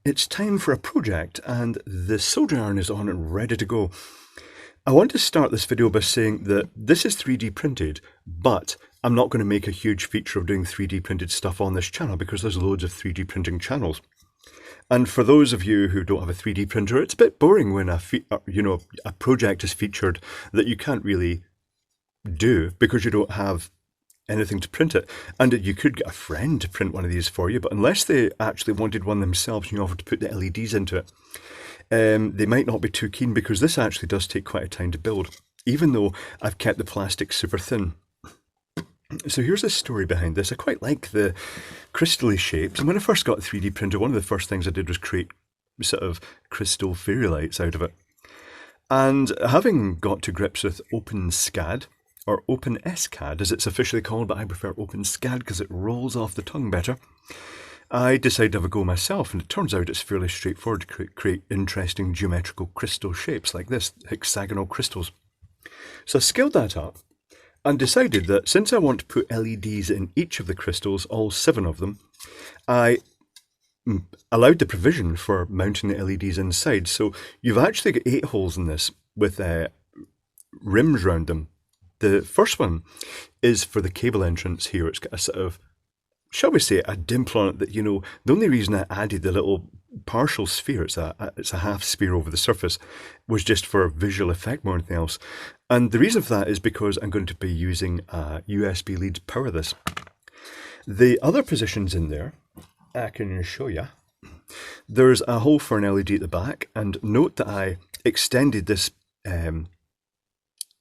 It's time for a project and the soldering iron is on and ready to go. I want to start this video by saying that this is 3D printed, but I'm not going to make a huge feature of doing 3D printed stuff on this channel because there's loads of 3D printing channels. And for those of you who don't have a 3D printer, it's a bit boring when a project is featured that you can't really do because you don't have anything to print it. And you could get a friend to print one of these for you, but unless they actually wanted one themselves and you offered to put the LEDs into it, they might not be too keen because this actually does take quite a time to build, even though I've kept the plastic super thin. So here's the story behind this. I quite like the crystally shapes. And when I first got a 3D printer, one of the first things I did was create sort of crystal fairy lights out of it. And having got to grips with openscad, or openscad as it's officially called, but I prefer openscad because it rolls off the tongue better, I decided to have a go myself, and it turns out it's fairly straightforward to create interesting geometrical crystal shapes like this, hexagonal crystals. So I scaled that up and decided that since I want to put LEDs in each of the crystals, all 7 of them, I allowed the provision for mounting the LEDs inside. So you've actually got 8 holes in this with rims around them. The first one is for the cable entrance here. It's got a sort of, shall we say, a dimple on it that, the only reason I added the little partial sphere, it's a half sphere over the surface, was just for visual effect more than anything else. And the reason for that is because I'm going to be using a USB lead to power this. The other positions in there, I can show you. There's a hole for an LED at the back, and note that I extended this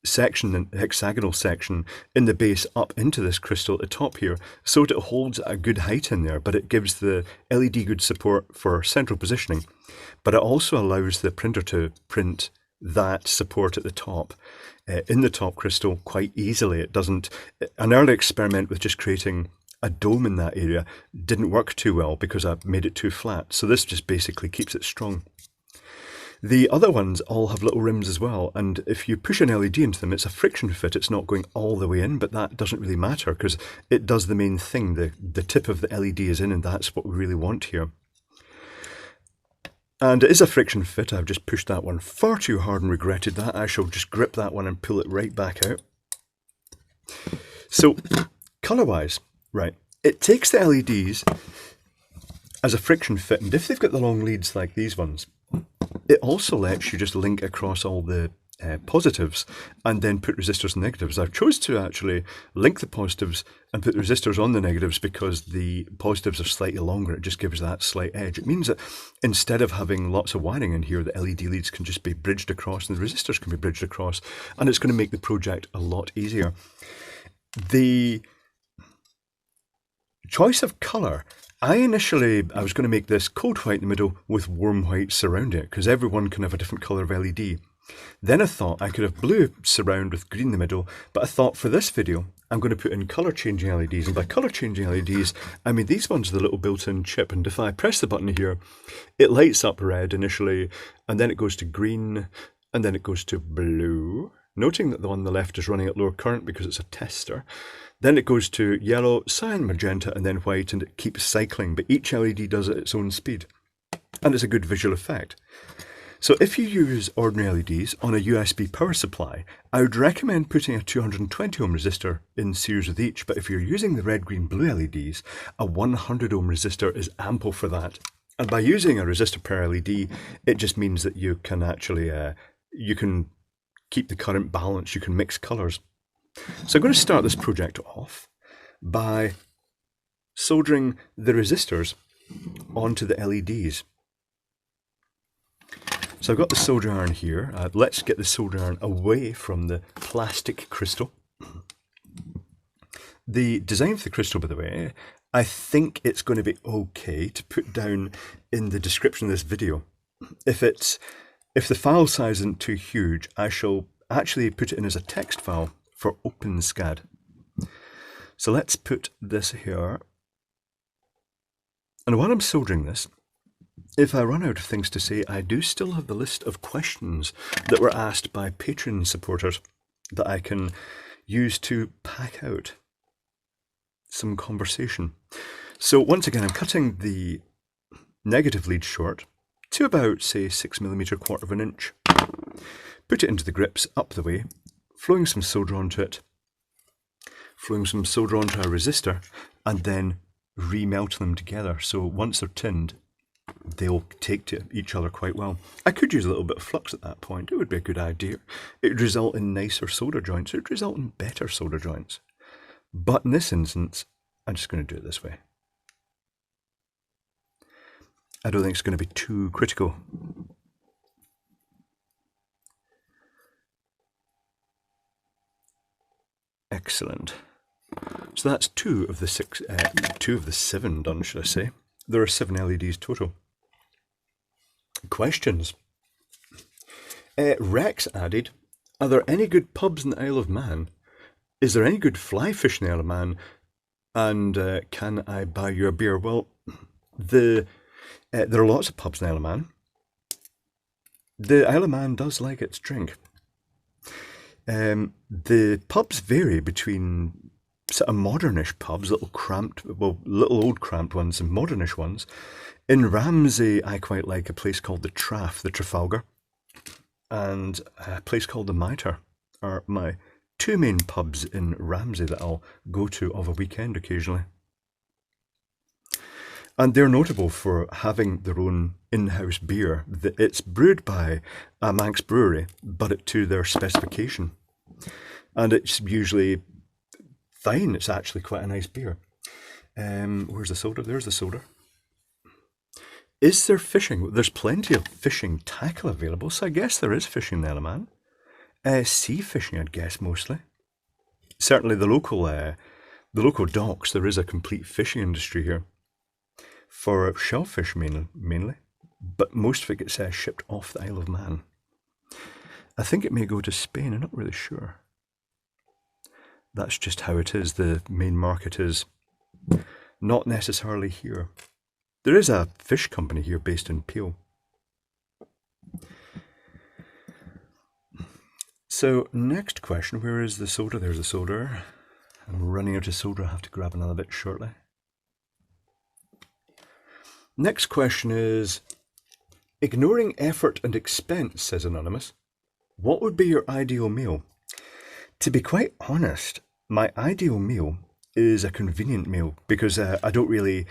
hexagonal section in the base up into this crystal at the top here, so that it holds a good height in there, but it gives the LED good support for central positioning. But it also allows the printer to print that support at the top, in the top crystal quite easily. It doesn't, an early experiment with just creating a dome in that area didn't work too well because I made it too flat. So this just basically keeps it strong. The other ones all have little rims as well, and if you push an LED into them, it's a friction fit. It's not going all the way in, but that doesn't really matter because it does the main thing. The tip of the LED is in, and that's what we really want here. And it is a friction fit. I've just pushed that one far too hard and regretted that. I shall just grip that one and pull it right back out. So, colour-wise, right, it takes the LEDs as a friction fit, and if they've got the long leads like these ones, it also lets you just link across all the positives and then put resistors and negatives. I've chose to actually link the positives and put the resistors on the negatives because the positives are slightly longer. It just gives that slight edge. It means that instead of having lots of wiring in here, the LED leads can just be bridged across and the resistors can be bridged across, and it's going to make the project a lot easier. The choice of colour, I was going to make this cold white in the middle with warm white surrounding it, because everyone can have a different colour of LED. Then I thought I could have blue surround with green in the middle, but I thought for this video, I'm going to put in colour changing LEDs, and by colour changing LEDs, I mean these ones are the little built-in chip, and if I press the button here, it lights up red initially, and then it goes to green, and then it goes to blue, noting that the one on the left is running at lower current because it's a tester. Then it goes to yellow, cyan, magenta, and then white, and it keeps cycling, but each LED does it at its own speed. And it's a good visual effect. So if you use ordinary LEDs on a USB power supply, I would recommend putting a 220 ohm resistor in series with each, but if you're using the red, green, blue LEDs, a 100 ohm resistor is ample for that. And by using a resistor per LED, it just means that you can actually, you can keep the current balanced, you can mix colours. So I'm going to start this project off by soldering the resistors onto the LEDs. So I've got the soldering iron here. Let's get the soldering iron away from the plastic crystal. The design for the crystal, by the way, I think it's going to be okay to put down in the description of this video. If the file size isn't too huge, I shall actually put it in as a text file for openscad. So let's put this here. And while I'm soldering this, if I run out of things to say, I do still have the list of questions that were asked by Patreon supporters that I can use to pack out some conversation. So once again, I'm cutting the negative lead short to about, say, 6mm, quarter of an inch. Put it into the grips up the way, flowing some solder onto it, flowing some solder onto a resistor, and then remelting them together. So once they're tinned, they'll take to each other quite well. I could use a little bit of flux at that point. It would be a good idea. It would result in nicer solder joints. It would result in better solder joints. But in this instance, I'm just going to do it this way. I don't think it's going to be too critical. Excellent. So that's two of the 7 done, should I say. There are 7 LEDs total. Questions. Rex added, are there any good pubs in the Isle of Man? Is there any good fly fishing in the Isle of Man? And can I buy your beer? Well, there are lots of pubs in the Isle of Man. The Isle of Man does like its drink. The pubs vary between sort of modernish pubs, little old cramped ones and modernish ones. In Ramsey, I quite like a place called the Trafalgar, and a place called the Mitre are my 2 main pubs in Ramsey that I'll go to of a weekend occasionally. And they're notable for having their own in-house beer. It's brewed by a Manx brewery, but to their specification. And it's usually fine. It's actually quite a nice beer. Where's the soda? There's the soda. Is there fishing? There's plenty of fishing tackle available, so I guess there is fishing in the Isle of Man. Sea fishing, I'd guess, mostly. Certainly the local docks, there is a complete fishing industry here. For shellfish mainly, but most of it gets shipped off the Isle of Man. I think it may go to Spain, I'm not really sure. That's just how it is. The main market is not necessarily here. There is a fish company here based in Peel. So next question, where is the soda? There's the soda. I'm running out of soda, I have to grab another bit shortly. Next question is, ignoring effort and expense, says Anonymous, what would be your ideal meal? To be quite honest, my ideal meal is a convenient meal because I don't really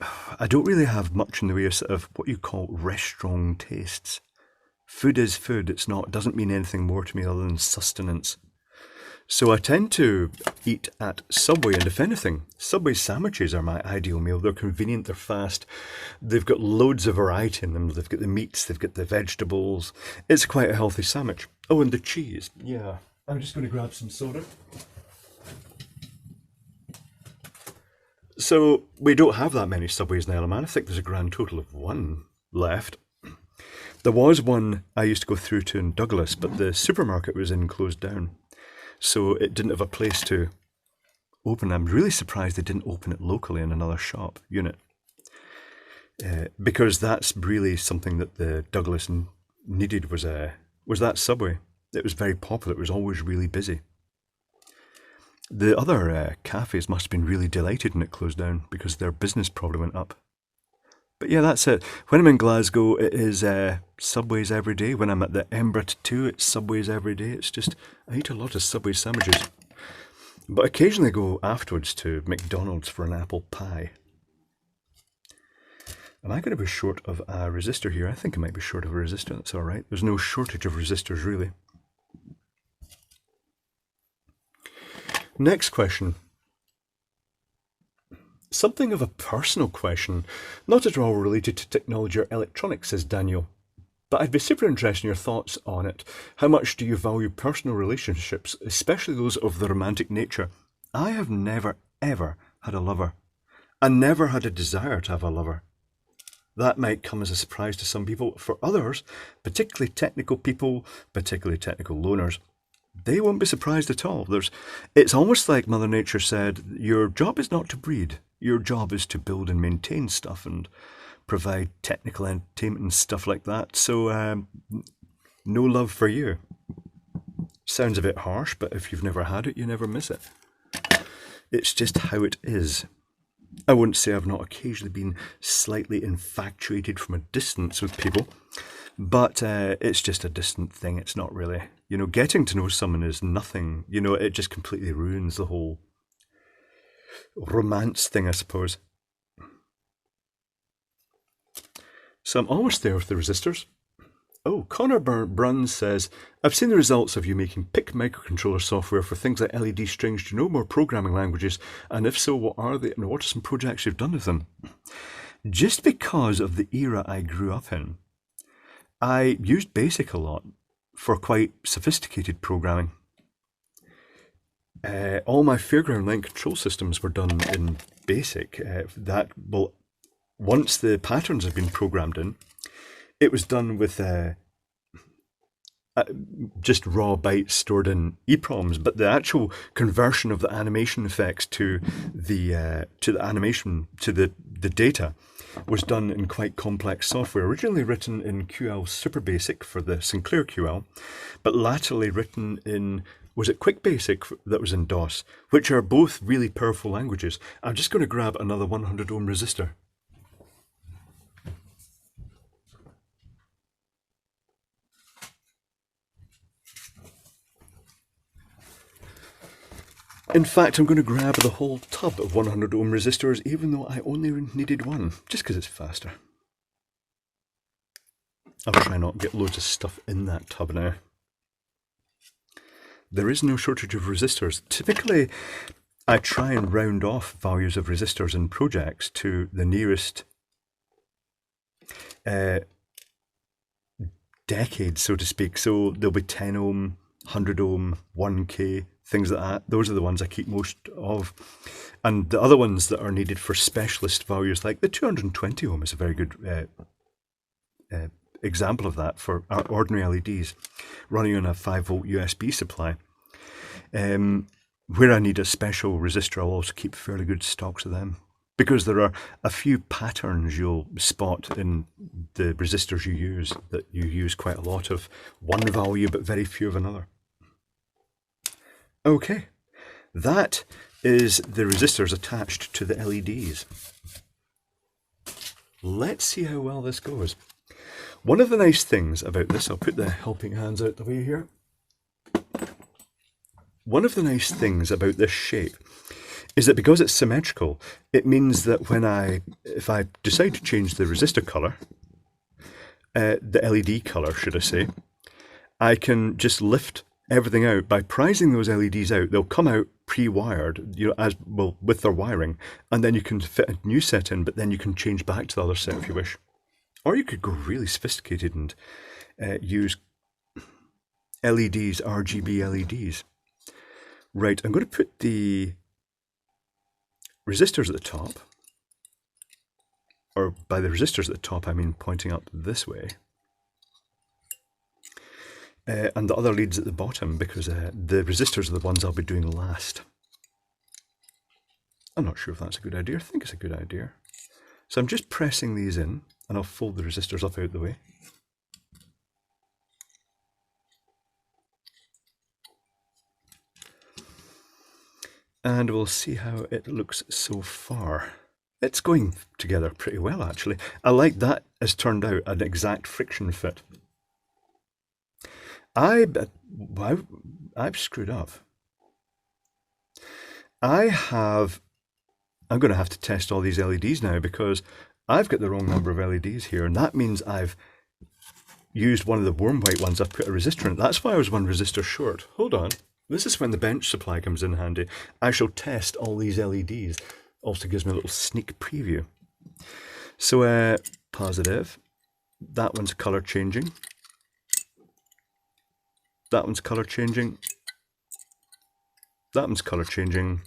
have much in the way of sort of what you call restaurant tastes. Food is food. It doesn't mean anything more to me other than sustenance. So I tend to eat at Subway, and if anything, Subway sandwiches are my ideal meal. They're convenient, they're fast, they've got loads of variety in them. They've got the meats, they've got the vegetables. It's quite a healthy sandwich. Oh, and the cheese. Yeah, I'm just going to grab some soda. So we don't have that many Subways in the Isle of Man. I think there's a grand total of 1 left. There was one I used to go through to in Douglas, but the supermarket was closed down. So it didn't have a place to open. I'm really surprised they didn't open it locally in another shop unit. Because that's really something that the Douglas needed was that Subway. It was very popular. It was always really busy. The other cafes must have been really delighted when it closed down because their business probably went up. But yeah, that's it. When I'm in Glasgow, it is Subways every day. When I'm at the Embra 2, it's Subways every day. It's just, I eat a lot of Subway sandwiches. But occasionally go afterwards to McDonald's for an apple pie. Am I going to be short of a resistor here? I think I might be short of a resistor. That's all right. There's no shortage of resistors, really. Next question. Something of a personal question, not at all related to technology or electronics, says Daniel. But I'd be super interested in your thoughts on it. How much do you value personal relationships, especially those of the romantic nature? I have never, ever had a lover. And never had a desire to have a lover. That might come as a surprise to some people. For others, particularly technical people, particularly technical loners, they won't be surprised at all. It's almost like Mother Nature said, your job is not to breed. Your job is to build and maintain stuff and provide technical entertainment and stuff like that. So, no love for you. Sounds a bit harsh, but if you've never had it, you never miss it. It's just how it is. I wouldn't say I've not occasionally been slightly infatuated from a distance with people, but it's just a distant thing. It's not really, you know, getting to know someone is nothing, you know, it just completely ruins the whole romance thing, I suppose. So I'm almost there with the resistors. Oh, Connor Bruns says, I've seen the results of you making PIC microcontroller software for things like LED strings. Do you know more programming languages? And if so, what are they? And what are some projects you've done with them? Just because of the era I grew up in, I used BASIC a lot for quite sophisticated programming. All my Fairground line control systems were done in BASIC. Once the patterns had been programmed in, it was done with just raw bytes stored in EPROMs, but the actual conversion of the animation effects to the data was done in quite complex software. Originally written in QL Super Basic for the Sinclair QL, but latterly written in, was it Quick Basic that was in DOS, which are both really powerful languages. I'm just going to grab another 100 ohm resistor. In fact, I'm going to grab the whole tub of 100 ohm resistors, even though I only needed one, just because it's faster. I'll try not to get loads of stuff in that tub now. There is no shortage of resistors. Typically, I try and round off values of resistors in projects to the nearest decade, so to speak. So there'll be 10 ohm, 100 ohm, 1K, things like that. Those are the ones I keep most of. And the other ones that are needed for specialist values, like the 220 ohm is a very good example of that for ordinary LEDs running on a 5 volt USB supply. Where I need a special resistor, I'll also keep fairly good stocks of them, because there are a few patterns you'll spot in the resistors you use that you use quite a lot of one value but very few of another. Okay, that is the resistors attached to the LEDs. Let's see how well this goes. One of the nice things about this, I'll put the helping hands out the way here. One of the nice things about this shape is that because it's symmetrical, it means that if I decide to change the resistor color, the LED color, should I say, I can just lift everything out. By prizing those LEDs out, they'll come out pre-wired, you know, as well with their wiring, and then you can fit a new set in, but then you can change back to the other set if you wish. Or you could go really sophisticated and use LEDs, RGB LEDs. Right, I'm going to put the resistors at the top, or by the resistors at the top I mean pointing up this way, and the other leads at the bottom, because the resistors are the ones I'll be doing last. I'm not sure if that's a good idea. I think it's a good idea. So I'm just pressing these in, and I'll fold the resistors up out the way. And we'll see how it looks so far. It's going together pretty well, actually. I like that has turned out an exact friction fit. I've screwed up. I'm going to have to test all these LEDs now, because I've got the wrong number of LEDs here, and that means I've used one of the warm white ones. I've put a resistor in it. That's why I was one resistor short. Hold on. This is when the bench supply comes in handy. I shall test all these LEDs. Also gives me a little sneak preview. So positive. That one's color changing. That one's color changing. That one's color changing.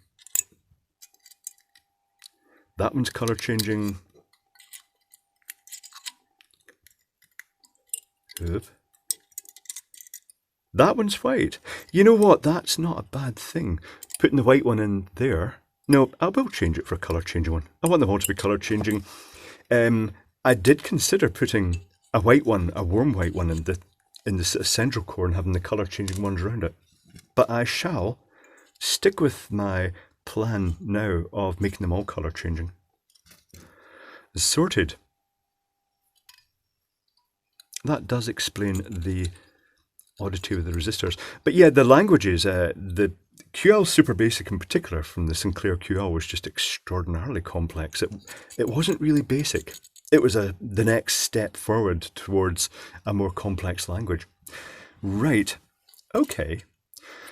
That one's color changing. Oop. That one's white. You know what? That's not a bad thing. Putting the white one in there. No, I will change it for a colour changing one. I want them all to be colour changing. I did consider putting a white one, a warm white one in the central core and having the colour changing ones around it. But I shall stick with my plan now of making them all colour changing. Sorted. That does explain the oddity with the resistors. But yeah, the languages, the QL Super Basic in particular from the Sinclair QL was just extraordinarily complex. It wasn't really basic. It was the next step forward towards a more complex language. Right, okay.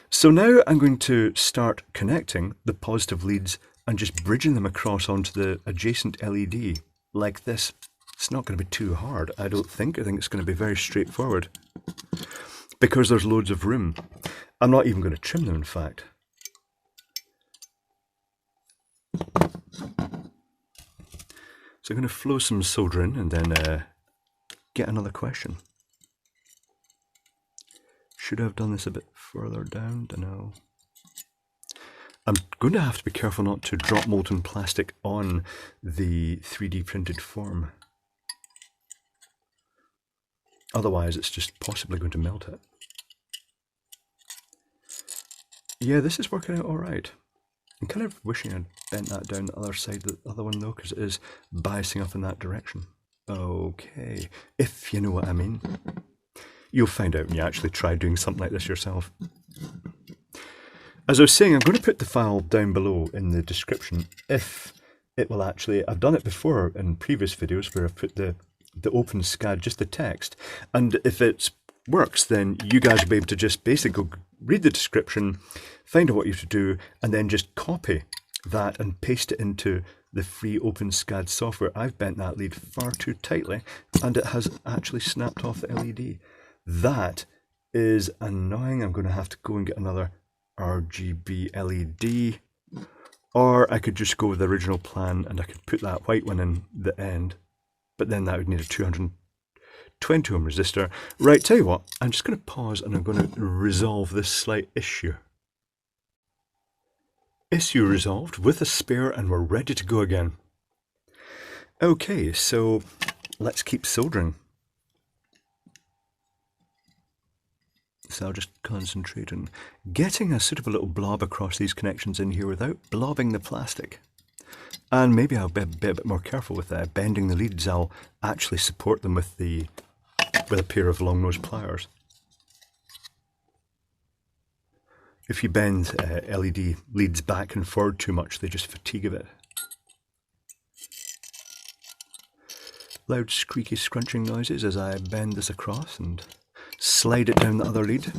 So now I'm going to start connecting the positive leads and just bridging them across onto the adjacent LED like this. It's not going to be too hard, I don't think. I think it's going to be very straightforward because there's loads of room. I'm not even going to trim them, in fact. So I'm going to flow some solder in and then get another question. Should I have done this a bit further down? Dunno. I'm going to have to be careful not to drop molten plastic on the 3D printed form. Otherwise it's just possibly going to melt it. Yeah, this is working out alright. I'm kind of wishing I'd bent that down the other side of the other one though, because it is biasing up in that direction. Okay, if you know what I mean. You'll find out when you actually try doing something like this yourself. As I was saying, I'm going to put the file down below in the description if it will actually... I've done it before in previous videos where I've put the openscad, just the text, and if it works then you guys will be able to just basically read the description, find out what you have to do, and then just copy that and paste it into the free openscad software. I've bent that lead far too tightly and it has actually snapped off the LED. That is annoying. I'm going to have to go and get another RGB LED, or I could just go with the original plan and I could put that white one in the end, but then that would need a 220 ohm resistor. Right, tell you what, I'm just going to pause and I'm going to resolve this slight issue. Issue resolved with a spare and we're ready to go again. Okay, so let's keep soldering. So I'll just concentrate on getting a suitable little blob across these connections in here without blobbing the plastic. And maybe I'll be a bit more careful with bending the leads. I'll actually support them with a pair of long nose pliers. If you bend LED leads back and forward too much, they just fatigue a bit. Loud squeaky scrunching noises as I bend this across and slide it down the other lead.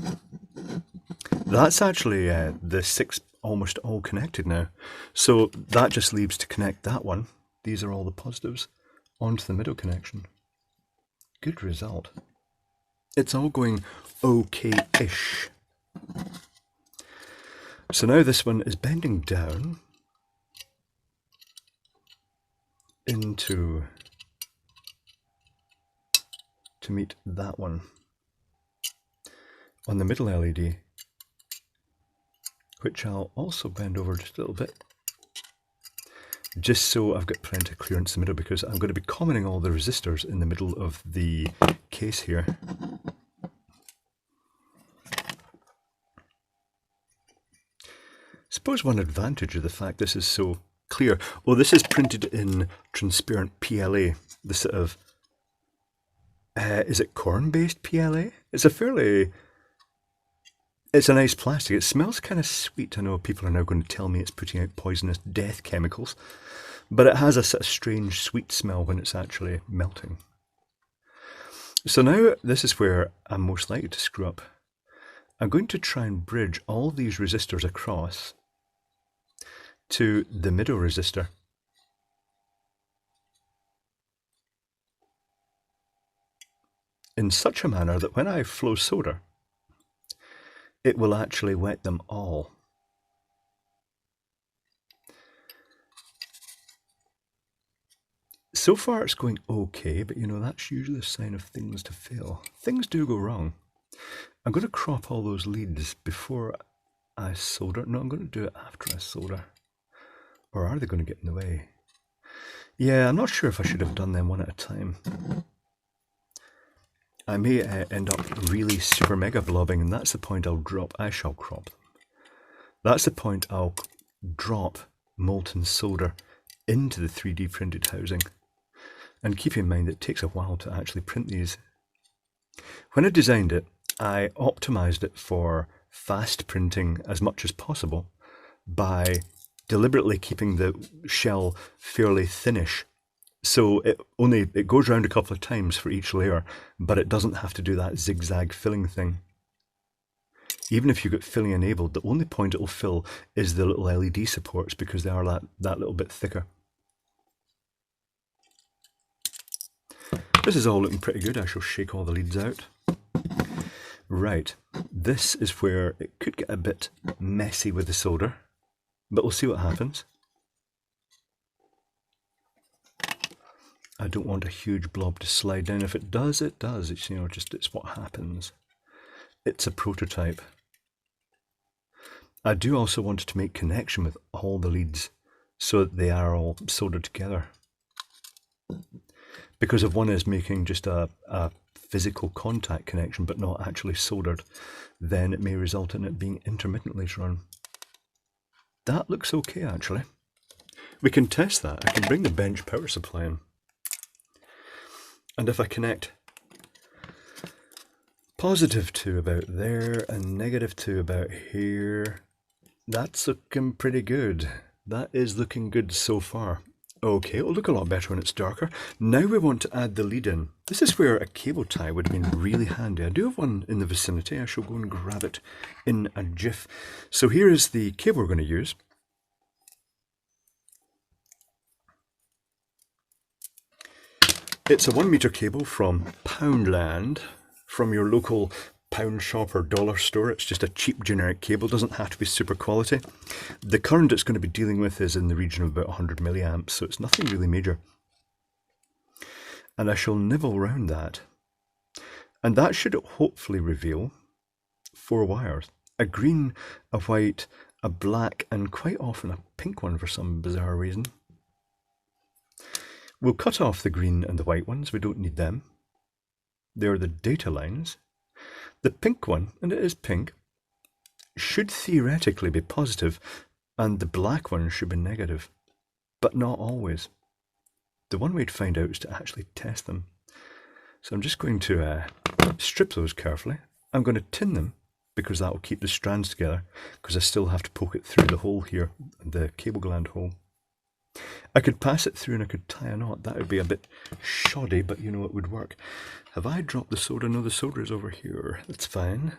That's actually the 6 almost all connected now. So that just leaves to connect that one. These are all the positives onto the middle connection. Good result. It's all going okay-ish. So now this one is bending down into to meet that one on the middle LED, which I'll also bend over just a little bit, just so I've got plenty of clearance in the middle, because I'm going to be commenting all the resistors in the middle of the case here. I suppose one advantage of the fact this is so clear, well, this is printed in transparent PLA, the sort of, is it corn-based PLA? It's a nice plastic. It smells kind of sweet. I know people are now going to tell me it's putting out poisonous death chemicals, but it has a sort of strange sweet smell when it's actually melting. So now this is where I'm most likely to screw up. I'm going to try and bridge all these resistors across to the middle resistor. In such a manner that when I flow solder, it will actually wet them all. So far it's going okay, but you know, that's usually a sign of things to fail. Things do go wrong. I'm going to crop all those leads before I solder. No, I'm going to do it after I solder. Or are they going to get in the way? Yeah, I'm not sure if I should have done them one at a time. I may end up really super mega blobbing, and that's the point I'll drop. I shall crop them. That's the point I'll drop molten solder into the 3D printed housing. And keep in mind it takes a while to actually print these. When I designed it, I optimized it for fast printing as much as possible by deliberately keeping the shell fairly thinnish. So it goes around a couple of times for each layer, but it doesn't have to do that zigzag filling thing. Even if you get filling enabled, the only point it will fill is the little LED supports because they are that little bit thicker. This is all looking pretty good. I shall shake all the leads out. Right, this is where it could get a bit messy with the solder, but we'll see what happens. I don't want a huge blob to slide down. If it does, it does. It's, it's what happens. It's a prototype. I do also want to make connection with all the leads so that they are all soldered together. Because if one is making just a physical contact connection but not actually soldered, then it may result in it being intermittent later on. That looks okay actually. We can test that. I can bring the bench power supply in. And if I connect positive to about there and negative to about here, that's looking pretty good. That is looking good so far. Okay, it'll look a lot better when it's darker. Now we want to add the lead in. This is where a cable tie would have been really handy. I do have one in the vicinity. I shall go and grab it in a jiff. So here is the cable we're going to use. It's a 1 meter cable from Poundland, from your local pound shop or dollar store. It's just a cheap generic cable, doesn't have to be super quality. The current it's going to be dealing with is in the region of about 100 milliamps, so it's nothing really major. And I shall nibble around that. And that should hopefully reveal 4 wires. A green, a white, a black, and quite often a pink one for some bizarre reason. We'll cut off the green and the white ones, we don't need them. They're the data lines. The pink one, and it is pink, should theoretically be positive, and the black one should be negative, but not always. The one way to find out is to actually test them. So I'm just going to strip those carefully. I'm going to tin them, because that will keep the strands together, because I still have to poke it through the hole here, the cable gland hole. I could pass it through and I could tie a knot. That would be a bit shoddy, but you know it would work. Have I dropped the solder? No, the solder is over here. That's fine.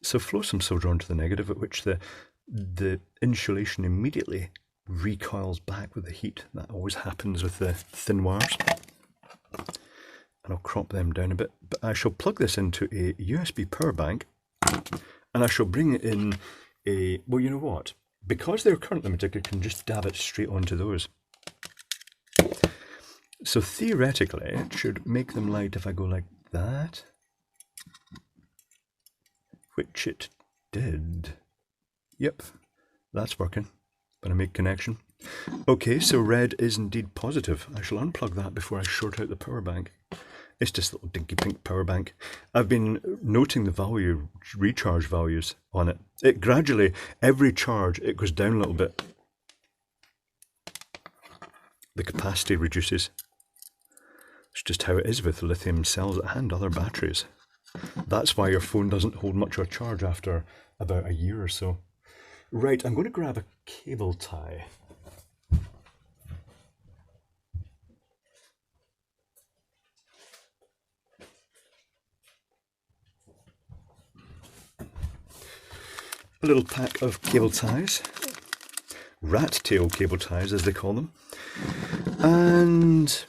So flow some solder onto the negative, at which the insulation immediately recoils back with the heat. That always happens with the thin wires. And I'll crop them down a bit. But I shall plug this into a USB power bank, and I shall bring it in well, you know what? Because they're current limited, I can just dab it straight onto those. So theoretically, it should make them light if I go like that. Which it did. Yep, that's working. When I make connection. Okay, so red is indeed positive. I shall unplug that before I short out the power bank. It's just a little dinky pink power bank. I've been noting the recharge values on it. It gradually, every charge, it goes down a little bit. The capacity reduces. It's just how it is with lithium cells and other batteries. That's why your phone doesn't hold much of a charge after about a year or so. Right, I'm going to grab a cable tie. A little pack of cable ties, rat tail cable ties as they call them, and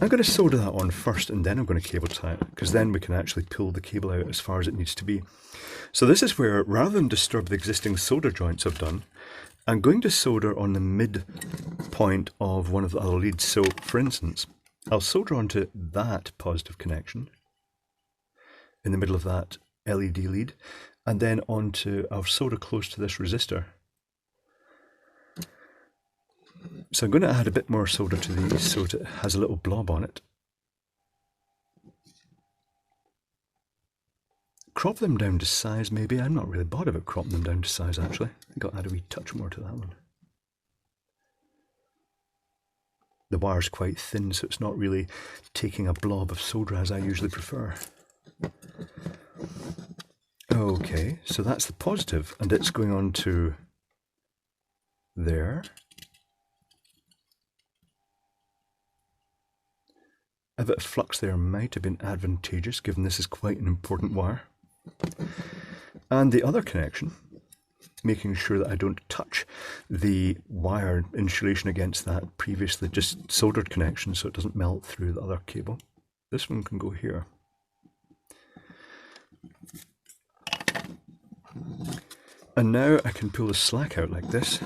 I'm going to solder that on first and then I'm going to cable tie it, because then we can actually pull the cable out as far as it needs to be. So this is where, rather than disturb the existing solder joints I've done, I'm going to solder on the mid point of one of the other leads. So for instance, I'll solder onto that positive connection in the middle of that LED lead, and then onto, I'll solder close to this resistor. So I'm going to add a bit more solder to these so that it has a little blob on it. crop them down to size maybe. I'm not really bothered about cropping them down to size actually. I think I'll add a wee touch more to that one. The wire's quite thin, so it's not really taking a blob of solder as I usually prefer. Okay, so that's the positive, and it's going on to there. A bit of flux there might have been advantageous, given this is quite an important wire. And the other connection, making sure that I don't touch the wire insulation against that previously just soldered connection so it doesn't melt through the other cable. This one can go here. And now I can pull the slack out like this.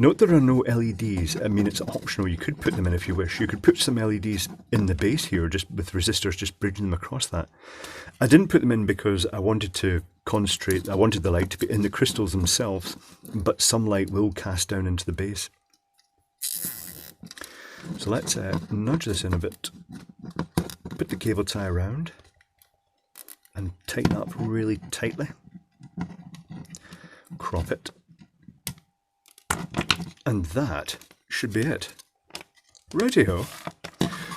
Note there are no LEDs. I mean, it's optional. You could put them in if you wish. You could put some LEDs in the base here, just with resistors, just bridging them across that. I didn't put them in because I wanted to concentrate. I wanted the light to be in the crystals themselves, but some light will cast down into the base. So let's nudge this in a bit. Put the cable tie around and tighten up really tightly. Crop it. And that should be it. Righty-ho.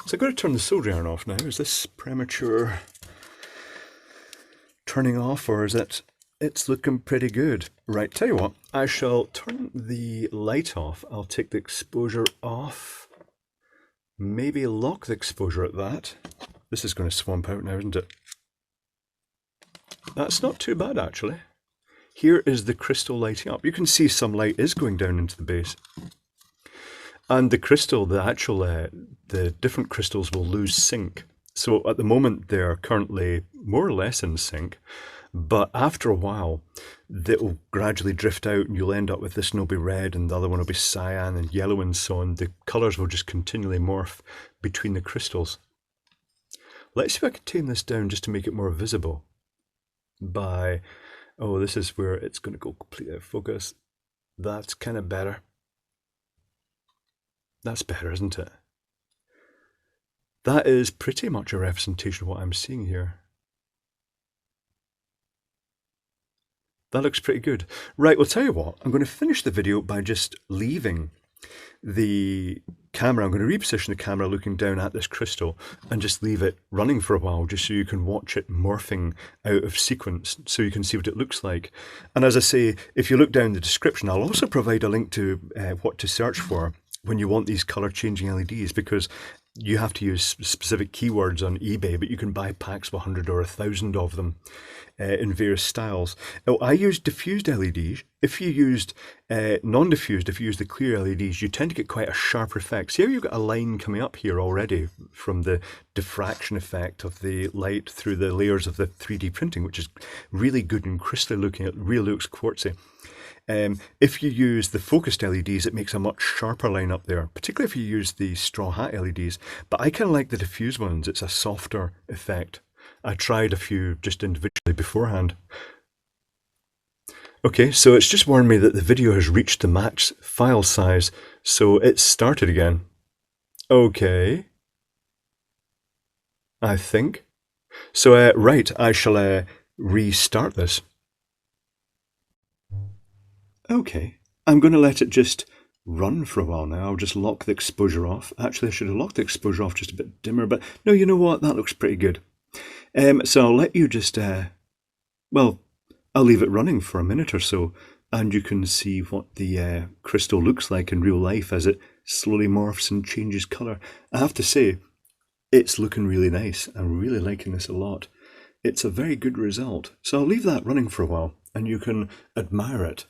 So I've got to turn the soldering iron off now. Is this premature turning off, or is it? It's looking pretty good. Right, tell you what, I shall turn the light off. I'll take the exposure off. Maybe lock the exposure at that. This is going to swamp out now, isn't it? That's not too bad, actually. Here is the crystal lighting up. You can see some light is going down into the base. And the crystal, the actual, the different crystals will lose sync. So at the moment they're currently more or less in sync, but after a while they'll gradually drift out and you'll end up with this one will be red and the other one will be cyan and yellow and so on. The colours will just continually morph between the crystals. Let's see if I can tame this down just to make it more visible by... Oh, this is where it's going to go completely out of focus. That's kind of better. That's better, isn't it? That is pretty much a representation of what I'm seeing here. That looks pretty good. Right, well, tell you what, I'm going to finish the video by just leaving the camera. I'm going to reposition the camera looking down at this crystal and just leave it running for a while just so you can watch it morphing out of sequence so you can see what it looks like. And as I say, if you look down the description, I'll also provide a link to what to search for when you want these color changing LEDs, because you have to use specific keywords on eBay, but you can buy packs of 100 or 1,000 of them in various styles. Now, I used diffused LEDs. If you used non-diffused, if you use the clear LEDs, you tend to get quite a sharp effect. See how you've got a line coming up here already from the diffraction effect of the light through the layers of the 3D printing, which is really good and crystalline looking. It really looks quartzy. If you use the focused LEDs, it makes a much sharper line up there, particularly if you use the straw hat LEDs. But I kind of like the diffused ones. It's a softer effect. I tried a few just individually beforehand. Okay, so it's just warned me that the video has reached the max file size, so it's started again. Okay. I think. So, right, I shall restart this. Okay, I'm going to let it just run for a while now. I'll just lock the exposure off. Actually, I should have locked the exposure off just a bit dimmer, but no, you know what? That looks pretty good. So I'll let you just, well, I'll leave it running for a minute or so, and you can see what the crystal looks like in real life as it slowly morphs and changes colour. I have to say, it's looking really nice. I'm really liking this a lot. It's a very good result. So I'll leave that running for a while, and you can admire it.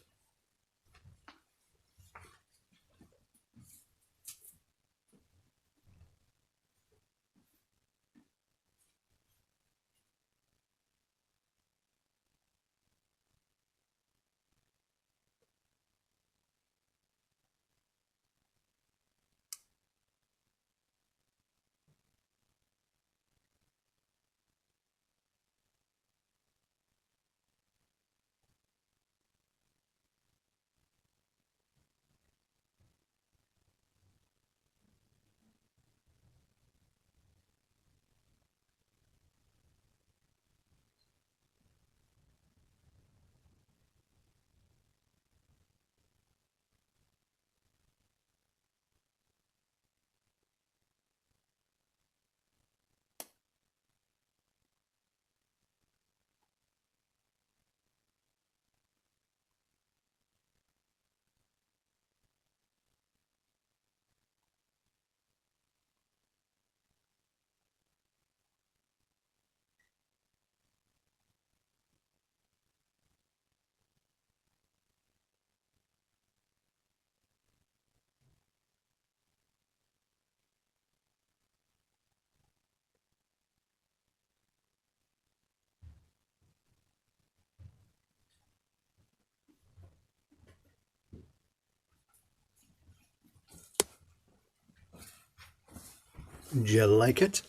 Do you like it?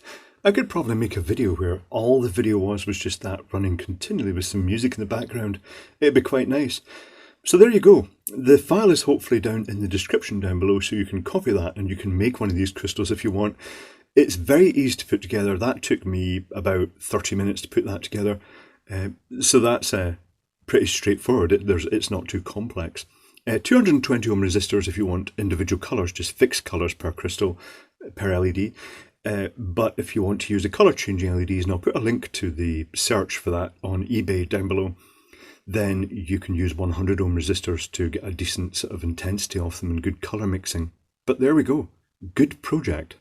I could probably make a video where all the video was just that, running continually with some music in the background. It'd be quite nice. So there you go. The file is hopefully down in the description down below, so you can copy that and you can make one of these crystals if you want. It's very easy to put together. That took me about 30 minutes to put that together. So that's pretty straightforward. It's not too complex. 220 ohm resistors if you want individual colours, just fixed colours per crystal, per LED. But if you want to use the colour changing LEDs, and I'll put a link to the search for that on eBay down below, then you can use 100 ohm resistors to get a decent sort of intensity off them and good colour mixing. But there we go. Good project.